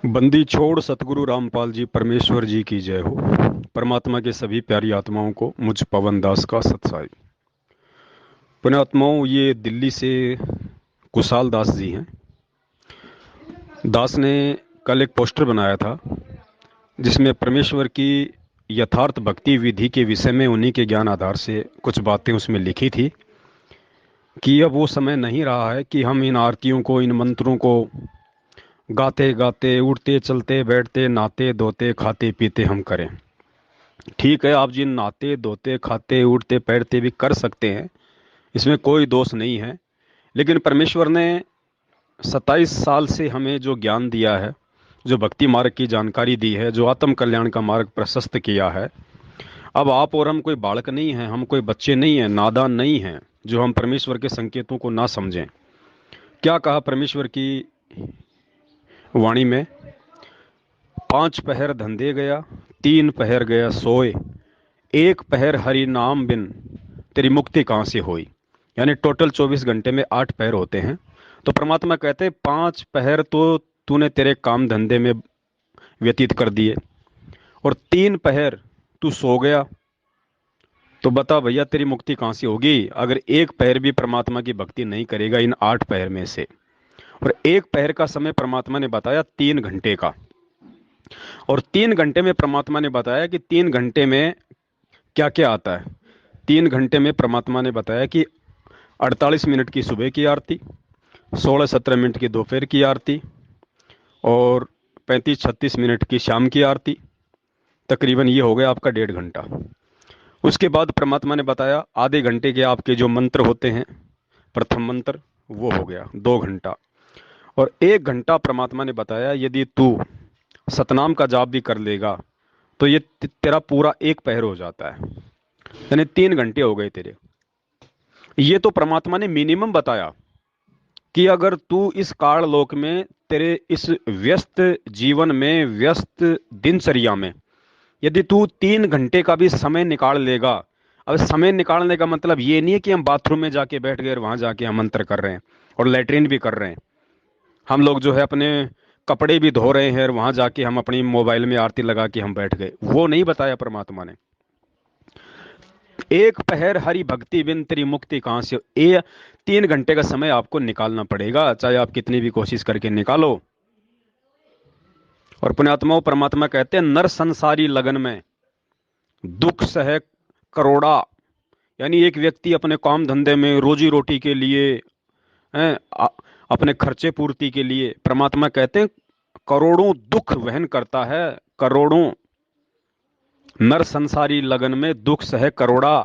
बंदी छोड़ सतगुरु रामपाल जी परमेश्वर जी की जय हो। परमात्मा के सभी प्यारी आत्माओं को मुझ पवन दास का सत्साई। पुण्यात्माओं, ये दिल्ली से कुशाल दास जी हैं। दास ने कल एक पोस्टर बनाया था जिसमें परमेश्वर की यथार्थ भक्ति विधि के विषय में उन्हीं के ज्ञान आधार से कुछ बातें उसमें लिखी थी कि अब वो समय नहीं रहा है कि हम इन आरतियों को, इन मंत्रों को गाते गाते, उठते चलते बैठते, नहाते धोते खाते पीते हम करें। ठीक है, आप जिन नहाते धोते खाते उठते पैरते भी कर सकते हैं, इसमें कोई दोष नहीं है। लेकिन परमेश्वर ने 27 साल से हमें जो ज्ञान दिया है, जो भक्ति मार्ग की जानकारी दी है, जो आत्म कल्याण का मार्ग प्रशस्त किया है, अब आप और हम कोई बालक नहीं हैं, हम कोई बच्चे नहीं हैं, नादान नहीं हैं जो हम परमेश्वर के संकेतों को ना समझें। क्या कहा परमेश्वर की वाणी में? 5 पहर धंधे गया, 3 पहर गया सोए, 1 पहर हरि नाम बिन तेरी मुक्ति कहाँ से होई। यानी टोटल 24 घंटे में 8 पहर होते हैं। तो परमात्मा कहते हैं 5 पहर तो तूने तेरे काम धंधे में व्यतीत कर दिए, और 3 पहर तू सो गया। तो बता भैया, तेरी मुक्ति कहाँ से होगी अगर 1 पहर भी परमात्मा की भक्ति नहीं करेगा इन 8 पहर में से। और 1 पहर का समय परमात्मा ने बताया 3 घंटे का, और 3 घंटे में परमात्मा ने बताया कि 3 घंटे में क्या क्या आता है। 3 घंटे में परमात्मा ने बताया कि 48 मिनट की सुबह की आरती, 16-17 मिनट की दोपहर की आरती, और 35-36 मिनट की शाम की आरती। तकरीबन ये हो गया आपका 1.5 घंटा। उसके बाद परमात्मा ने बताया आधे घंटे के आपके जो मंत्र होते हैं, प्रथम मंत्र, वो हो गया 2 घंटा। और 1 घंटा परमात्मा ने बताया यदि तू सतनाम का जाप भी कर लेगा तो ये तेरा पूरा 1 पहर हो जाता है। यानी 3 घंटे हो गए तेरे। ये तो परमात्मा ने मिनिमम बताया कि अगर तू इस काल लोक में, तेरे इस व्यस्त जीवन में, व्यस्त दिनचर्या में, यदि तू 3 घंटे का भी समय निकाल लेगा। अब समय निकालने का मतलब ये नहीं है कि हम बाथरूम में जाके बैठ गए और वहां जाके हम मंत्र कर रहे हैं और लेटरिन भी कर रहे हैं। हम लोग जो है अपने कपड़े भी धो रहे हैं और वहां जाके हम अपनी मोबाइल में आरती लगा के हम बैठ गए, वो नहीं बताया परमात्मा ने। 1 पहर हरि भक्ति बिन तेरी मुक्ति कहां से। 3 घंटे का समय आपको निकालना पड़ेगा, चाहे आप कितनी भी कोशिश करके निकालो। और पुण्यात्माओं, परमात्मा कहते हैं नर संसारी लगन में दुख सह करोड़ा। यानी एक व्यक्ति अपने काम धंधे में, रोजी रोटी के लिए, हैं, अपने खर्चे पूर्ति के लिए, परमात्मा कहते हैं करोड़ों दुख वहन करता है। करोड़ों नर संसारी लगन में दुख सह करोड़ा।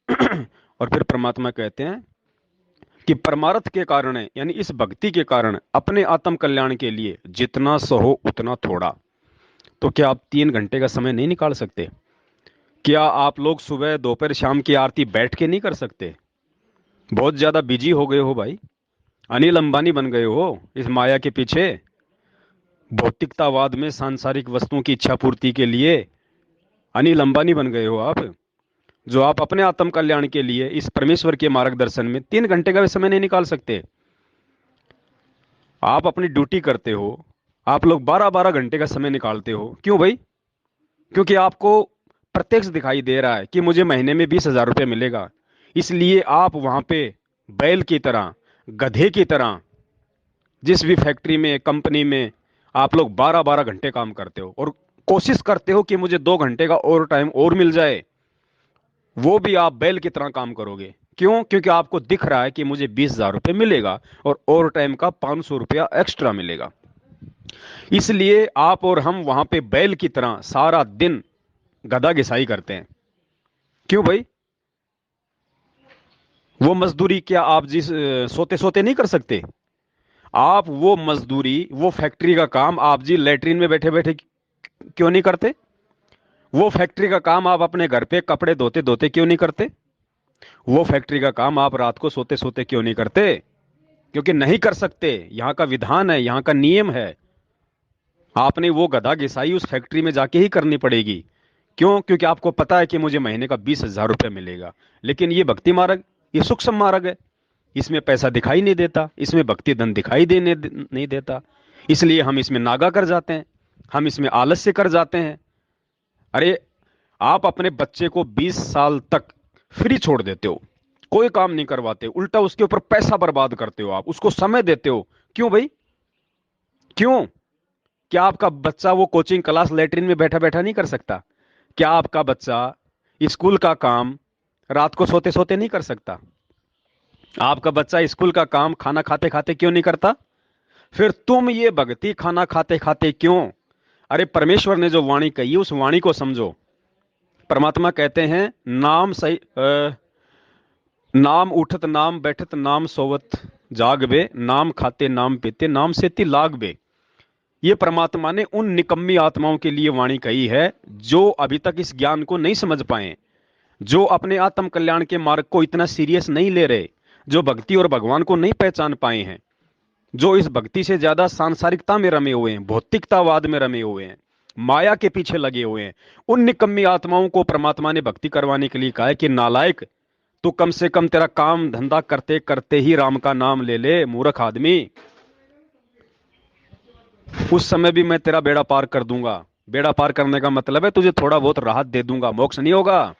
और फिर परमात्मा कहते हैं कि परमार्थ के कारण, यानी इस भक्ति के कारण, अपने आत्म कल्याण के लिए जितना सहो उतना थोड़ा। तो क्या आप 3 घंटे का समय नहीं निकाल सकते? क्या आप लोग सुबह दोपहर शाम की आरती बैठ के नहीं कर सकते? बहुत ज्यादा बिजी हो गए हो भाई, अनिल अंबानी बन गए हो इस माया के पीछे, भौतिकतावाद में, सांसारिक वस्तुओं की इच्छा पूर्ति के लिए अनिल अंबानी बन गए हो आप। जो आप अपने आत्म कल्याण के लिए इस परमेश्वर के मार्गदर्शन में 3 घंटे का भी समय नहीं निकाल सकते। आप अपनी ड्यूटी करते हो, आप लोग 12-12 घंटे का समय निकालते हो। क्यों भाई? क्योंकि आपको प्रत्यक्ष दिखाई दे रहा है कि मुझे महीने में 20,000 रुपये मिलेगा। इसलिए आप वहां पे बैल की तरह, गधे की तरह, जिस भी फैक्ट्री में, कंपनी में आप लोग 12-12 घंटे काम करते हो और कोशिश करते हो कि मुझे 2 घंटे का और टाइम और मिल जाए, वो भी आप बैल की तरह काम करोगे। क्यों? क्योंकि आपको दिख रहा है कि मुझे 20,000 रुपये मिलेगा और ओवर टाइम का 500 रुपया एक्स्ट्रा मिलेगा। इसलिए आप और हम वहां पे बैल की तरह सारा दिन गधा घिसाई करते हैं। क्यों भाई? वो मजदूरी क्या आप जिस सोते सोते नहीं कर सकते? आप वो मजदूरी, वो फैक्ट्री का काम आप जी लेटरिन में बैठे बैठे क्यों नहीं करते? वो फैक्ट्री का काम आप अपने घर पे कपड़े धोते धोते क्यों नहीं करते? वो फैक्ट्री का काम आप रात को सोते सोते क्यों नहीं करते? क्योंकि नहीं कर सकते। यहां का विधान है, यहां का नियम है। आपने वो गधा घिसाई उस फैक्ट्री में जाके ही करनी पड़ेगी। क्यों? क्योंकि आपको पता है कि मुझे महीने का 20,000 रुपये मिलेगा। लेकिन ये भक्ति मार्ग, ये सूक्ष्म मार्ग है, इसमें पैसा दिखाई नहीं देता, इसमें भक्ति धन दिखाई नहीं देता। इसलिए हम इसमें नागा कर जाते हैं, हम इसमें आलस्य कर जाते हैं। अरे, आप अपने बच्चे को 20 साल तक फ्री छोड़ देते हो, कोई काम नहीं करवाते, उल्टा उसके ऊपर पैसा बर्बाद करते हो, आप उसको समय देते हो। क्यों भाई, क्यों? क्या आपका बच्चा वो कोचिंग क्लास लैट्रिन में बैठा बैठा नहीं कर सकता? क्या आपका बच्चा स्कूल का काम रात को सोते सोते नहीं कर सकता? आपका बच्चा स्कूल का काम खाना खाते खाते क्यों नहीं करता? फिर तुम ये भक्ति खाना खाते खाते क्यों? अरे, परमेश्वर ने जो वाणी कही उस वाणी को समझो। परमात्मा कहते हैं, नाम सही नाम उठत नाम बैठत नाम सोवत जाग बे, नाम खाते नाम पीते नाम सेती लाग बे। ये परमात्मा ने उन निकम्मी आत्माओं के लिए वाणी कही है जो अभी तक इस ज्ञान को नहीं समझ पाए, जो अपने आत्म कल्याण के मार्ग को इतना सीरियस नहीं ले रहे, जो भक्ति और भगवान को नहीं पहचान पाए हैं, जो इस भक्ति से ज्यादा सांसारिकता में रमे हुए हैं, भौतिकतावाद में रमे हुए हैं, माया के पीछे लगे हुए हैं। उन निकम्मी आत्माओं को परमात्मा ने भक्ति करवाने के लिए कहा है कि नालायक, तू कम से कम तेरा काम धंधा करते करते ही राम का नाम ले ले मूर्ख आदमी, उस समय भी मैं तेरा बेड़ा पार कर दूंगा। बेड़ा पार करने का मतलब है तुझे थोड़ा बहुत राहत दे दूंगा, मोक्ष नहीं होगा।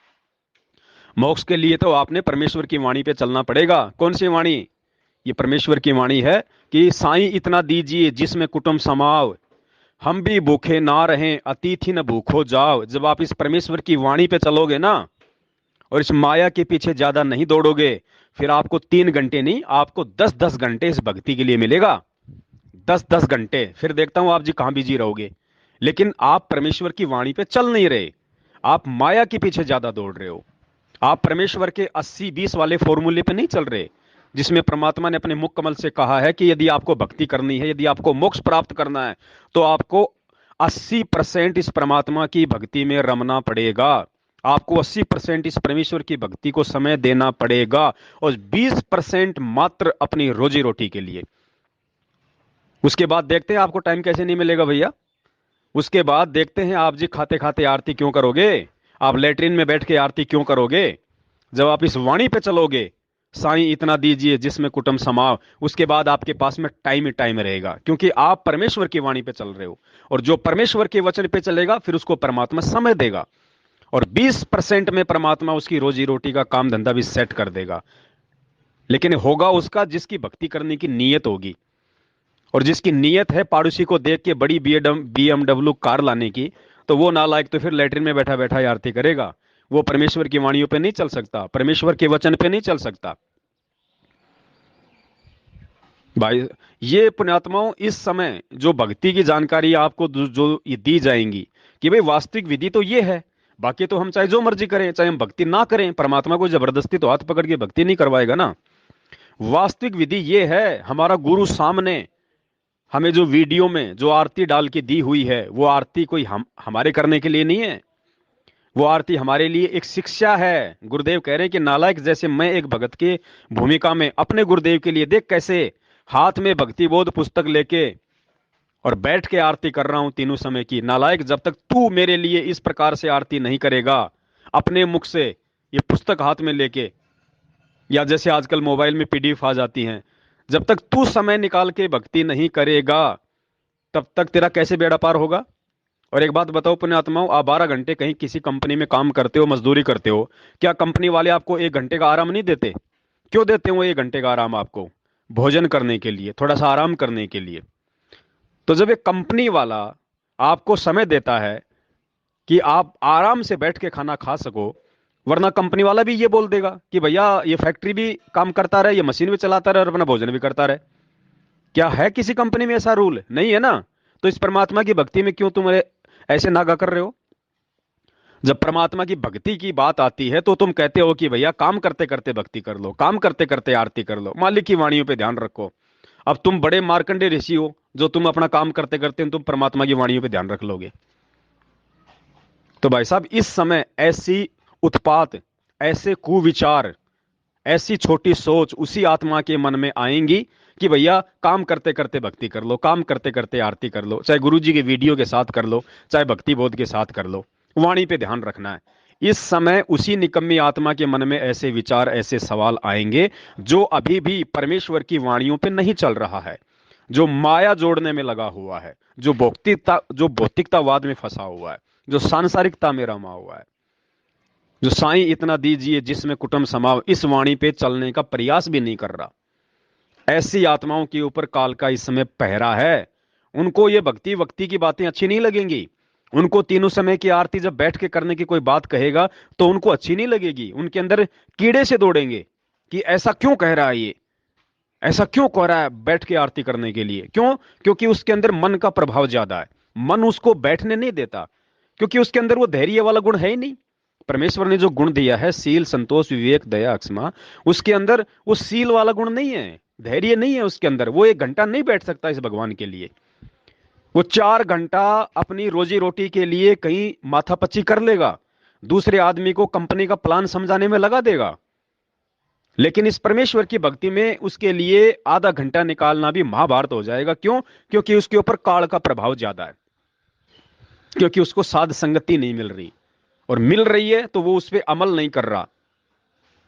मोक्ष के लिए तो आपने परमेश्वर की वाणी पे चलना पड़ेगा। कौन सी वाणी? ये परमेश्वर की वाणी है कि साईं इतना दीजिए जिसमें कुटुंब समाव, हम भी भूखे ना रहें अतिथि न भूखो जाओ। जब आप इस परमेश्वर की वाणी पे चलोगे ना और इस माया के पीछे ज्यादा नहीं दौड़ोगे, फिर आपको 3 घंटे नहीं, आपको 10-10 घंटे इस भक्ति के लिए मिलेगा। 10-10 घंटे। फिर देखता हूं आप जी कहां बिजी रहोगे। लेकिन आप परमेश्वर की वाणी पे चल नहीं रहे, आप माया के पीछे ज्यादा दौड़ रहे हो। आप परमेश्वर के 80-20 वाले फॉर्मूले पे नहीं चल रहे, जिसमें परमात्मा ने अपने मुख कमल से कहा है कि यदि आपको भक्ति करनी है, यदि आपको मोक्ष प्राप्त करना है, तो आपको 80% इस परमात्मा की भक्ति में रमना पड़ेगा। आपको 80% इस परमेश्वर की भक्ति को समय देना पड़ेगा और 20% मात्र अपनी रोजी रोटी के लिए। उसके बाद देखते हैं आपको टाइम कैसे नहीं मिलेगा भैया। उसके बाद देखते हैं आप जी खाते खाते आरती क्यों करोगे, आप लेटरिन में बैठ के आरती क्यों करोगे। जब आप इस वाणी पे चलोगे, साईं इतना दीजिए जिसमें कुटुंब समाव, उसके बाद आपके पास में टाइम ही टाइम रहेगा, क्योंकि आप परमेश्वर की वाणी पे चल रहे हो। और जो परमेश्वर के वचन पे चलेगा फिर उसको परमात्मा समय देगा, और 20% में परमात्मा उसकी रोजी रोटी का काम धंधा भी सेट कर देगा। लेकिन होगा उसका जिसकी भक्ति करने की नीयत होगी, और जिसकी नीयत है पड़ोसी को देख के बड़ी BMW कार लाने की, तो वो नालायक तो फिर लेटरिन में बैठा बैठा आरती करेगा। वो परमेश्वर की वाणियों पे नहीं चल सकता, परमेश्वर के वचन पे नहीं चल सकता। भाई, ये पुण्यात्माओं, इस समय जो भक्ति की जानकारी आपको जो ये दी जाएंगी कि भाई वास्तविक विधि तो ये है, बाकी तो हम चाहे जो मर्जी करें, चाहे हम भक्ति ना करें, परमात्मा को जबरदस्ती तो हाथ पकड़ के भक्ति नहीं करवाएगा ना। वास्तविक विधि ये है, हमारा गुरु सामने हमें जो वीडियो में जो आरती डाल के दी हुई है, वो आरती कोई हमारे करने के लिए नहीं है, वो आरती हमारे लिए एक शिक्षा है। गुरुदेव कह रहे हैं कि नालायक, जैसे मैं एक भगत के भूमिका में अपने गुरुदेव के लिए देख कैसे हाथ में भक्ति बोध पुस्तक लेके और बैठ के आरती कर रहा हूं तीनों समय की। नालायक, जब तक तू मेरे लिए इस प्रकार से आरती नहीं करेगा अपने मुख से ये पुस्तक हाथ में लेके, या जैसे आजकल मोबाइल में PDF आ जाती हैं, जब तक तू समय निकाल के भक्ति नहीं करेगा तब तक तेरा कैसे बेड़ा पार होगा। और एक बात बताओ पुण्यात्माओं, आप 12 घंटे कहीं किसी कंपनी में काम करते हो, मजदूरी करते हो, क्या कंपनी वाले आपको 1 घंटे का आराम नहीं देते? क्यों देते हो 1 घंटे का आराम आपको? भोजन करने के लिए, थोड़ा सा आराम करने के लिए। तो जब एक कंपनी वाला आपको समय देता है कि आप आराम से बैठ के खाना खा सको, वरना कंपनी वाला भी ये बोल देगा कि भैया ये फैक्ट्री भी काम करता रहे, ये मशीन भी चलाता रहे और अपना भोजन भी करता रहे। क्या है किसी कंपनी में ऐसा रूल? नहीं है ना। तो इस परमात्मा की भक्ति में क्यों तुम ऐसे नागा कर रहे हो? जब परमात्मा की भक्ति की बात आती है तो तुम कहते हो कि भैया काम करते करते भक्ति कर लो, काम करते करते आरती कर लो, मालिक की वाणियों पे ध्यान रखो। अब तुम बड़े मार्कंडे ऋषि हो जो तुम अपना काम करते करते तुम परमात्मा की वाणियों पे ध्यान रख लोगे। तो भाई साहब, इस समय ऐसी उत्पात, ऐसे कुविचार, ऐसी छोटी सोच उसी आत्मा के मन में आएंगी कि भैया काम करते करते भक्ति कर लो, काम करते करते आरती कर लो, चाहे गुरु जी के वीडियो के साथ कर लो, चाहे भक्ति बोध के साथ कर लो, वाणी पे ध्यान रखना है। इस समय उसी निकम्मी आत्मा के मन में ऐसे विचार, ऐसे सवाल आएंगे जो अभी भी परमेश्वर की वाणियों पे नहीं चल रहा है, जो माया जोड़ने में लगा हुआ है, जो भौतिकतावाद में फंसा हुआ है, जो सांसारिकता में रमा हुआ है, जो साईं इतना दीजिए जिसमें कुटुंब समाव इस वाणी पे चलने का प्रयास भी नहीं कर रहा, ऐसी आत्माओं के ऊपर काल का इस समय पहरा है। उनको ये भक्ति वक्ति की बातें अच्छी नहीं लगेंगी। उनको तीनों समय की आरती जब बैठ के करने की कोई बात कहेगा तो उनको अच्छी नहीं लगेगी। उनके अंदर कीड़े से दौड़ेंगे कि ऐसा क्यों कह रहा है, ये ऐसा क्यों कह रहा है बैठ के आरती करने के लिए। क्यों? क्योंकि उसके अंदर मन का प्रभाव ज्यादा है। मन उसको बैठने नहीं देता, क्योंकि उसके अंदर वो धैर्य वाला गुण है ही नहीं। परमेश्वर ने जो गुण दिया है, शील, संतोष, विवेक, दया, क्षमा, उसके अंदर वो शील वाला गुण नहीं है, धैर्य नहीं है उसके अंदर। वो 1 घंटा नहीं बैठ सकता इस भगवान के लिए। वो 4 घंटा अपनी रोजी रोटी के लिए कहीं माथापच्ची कर लेगा, दूसरे आदमी को कंपनी का प्लान समझाने में लगा देगा, लेकिन इस परमेश्वर की भक्ति में उसके लिए आधा घंटा निकालना भी महाभारत हो जाएगा। क्यों? क्योंकि उसके ऊपर काल का प्रभाव ज्यादा है, क्योंकि उसको साध संगति नहीं मिल रही, और मिल रही है तो वो उस पर अमल नहीं कर रहा।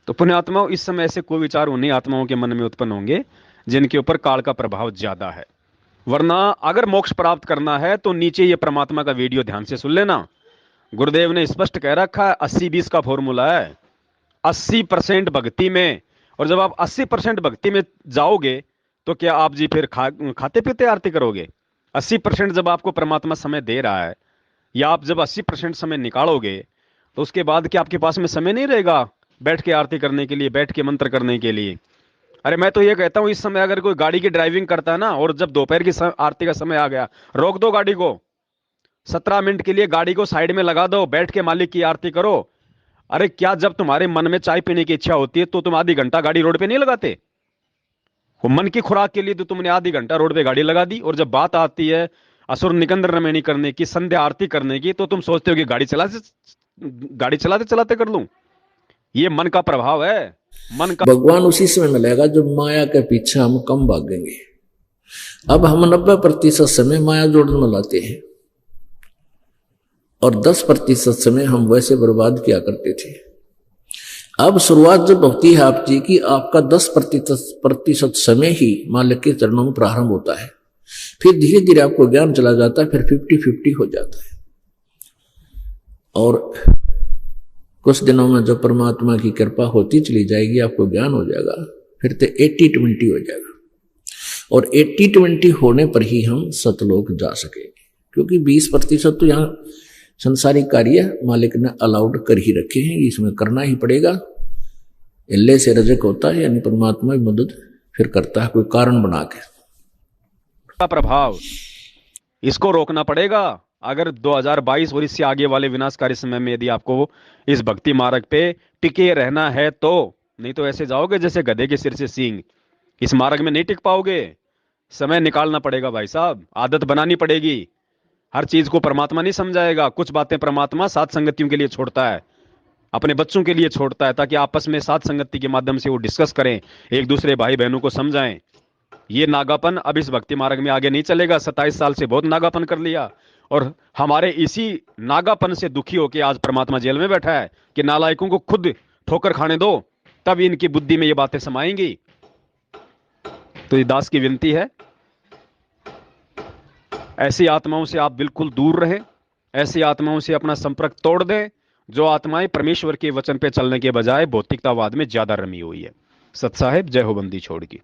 तो पुण्यात्माओं, इस समय ऐसे कोई विचार उन्हीं आत्माओं के मन में उत्पन्न होंगे जिनके ऊपर काल का प्रभाव ज्यादा है। वरना अगर मोक्ष प्राप्त करना है तो नीचे ये परमात्मा का वीडियो ध्यान से सुन लेना। गुरुदेव ने स्पष्ट कह रखा है, 80-20 का फॉर्मूला है। 80% भक्ति में, और जब आप 80% भक्ति में जाओगे तो क्या आप जी फिर खाते पीते आरती करोगे? 80% जब आपको परमात्मा समय दे रहा है, या आप जब 80% समय निकालोगे तो उसके बाद क्या आपके पास में समय नहीं रहेगा बैठ के आरती करने के लिए, बैठ के मंत्र करने के लिए? अरे मैं तो ये कहता हूं, इस समय अगर कोई गाड़ी की ड्राइविंग करता है ना, और जब दोपहर की आरती का समय आ गया, रोक दो गाड़ी को, 17 मिनट के लिए गाड़ी को साइड में लगा दो, बैठ के मालिक की आरती करो। अरे क्या जब तुम्हारे मन में चाय पीने की इच्छा होती है तो तुम आधी घंटा गाड़ी रोड पे नहीं लगाते? वो मन की खुराक के लिए तो तुमने आधी घंटा रोड पे गाड़ी लगा दी, और जब बात आती है असुर निकंदर रमैनी करने की, संध्या आरती करने की, तो तुम सोचते हो कि गाड़ी चलाते चलाते कर लूं। ये मन का प्रभाव है। मन का भगवान उसी समय मिलेगा जब माया के पीछे हम कम भागेंगे। अब हम 90% समय माया जोड़ने में लाते हैं, और 10% समय हम वैसे बर्बाद किया करते थे। अब शुरुआत जब होती है आपकी कि आपका 10% समय ही मालिक के चरणों में प्रारंभ होता है, फिर धीरे धीरे आपको ज्ञान चला जाता है, फिर 50-50 हो जाता है, और कुछ दिनों में जब परमात्मा की कृपा होती चली जाएगी, आपको ज्ञान हो जाएगा, फिर तो 80-20 हो जाएगा। और 80-20 होने पर ही हम सतलोक जा सकेंगे, क्योंकि 20% तो यहाँ संसारिक कार्य मालिक ने अलाउड कर ही रखे हैं, इसमें करना ही पड़ेगा। इल्ले से रजक होता है, यानी परमात्मा की मदद फिर करता है कोई कारण बना के। प्रभाव, इसको रोकना पड़ेगा। अगर 2022 और इससे आगे वाले विनाशकारी समय में यदि आपको इस भक्ति मार्ग पे टिके रहना है तो, नहीं तो ऐसे जाओगे जैसे गधे के सिर से सींग। इस मार्ग में नहीं टिक पाओगे। समय निकालना पड़ेगा भाई साहब, आदत बनानी पड़ेगी। हर चीज को परमात्मा नहीं समझाएगा, कुछ बातें परमात्मा साथ संगतियों के लिए छोड़ता है, अपने बच्चों के लिए छोड़ता है, ताकि आपस में साथ संगति के माध्यम से वो डिस्कस करें, एक दूसरे भाई बहनों को समझाएं। ये नागापन अब इस भक्ति मार्ग में आगे नहीं चलेगा। 27 साल से बहुत नागापन कर लिया, और हमारे इसी नागापन से दुखी होकर आज परमात्मा जेल में बैठा है कि नालायकों को खुद ठोकर खाने दो, तब इनकी बुद्धि में ये बातें समाएंगी। तो ये दास की विनती है, ऐसी आत्माओं से आप बिल्कुल दूर रहें। ऐसी आत्माओं से अपना संपर्क तोड़ दें, जो आत्माएं परमेश्वर के वचन पे चलने के बजाय भौतिकतावाद में ज्यादा रमी हुई है। सत साहेब, जय हो बंदी छोड़ की।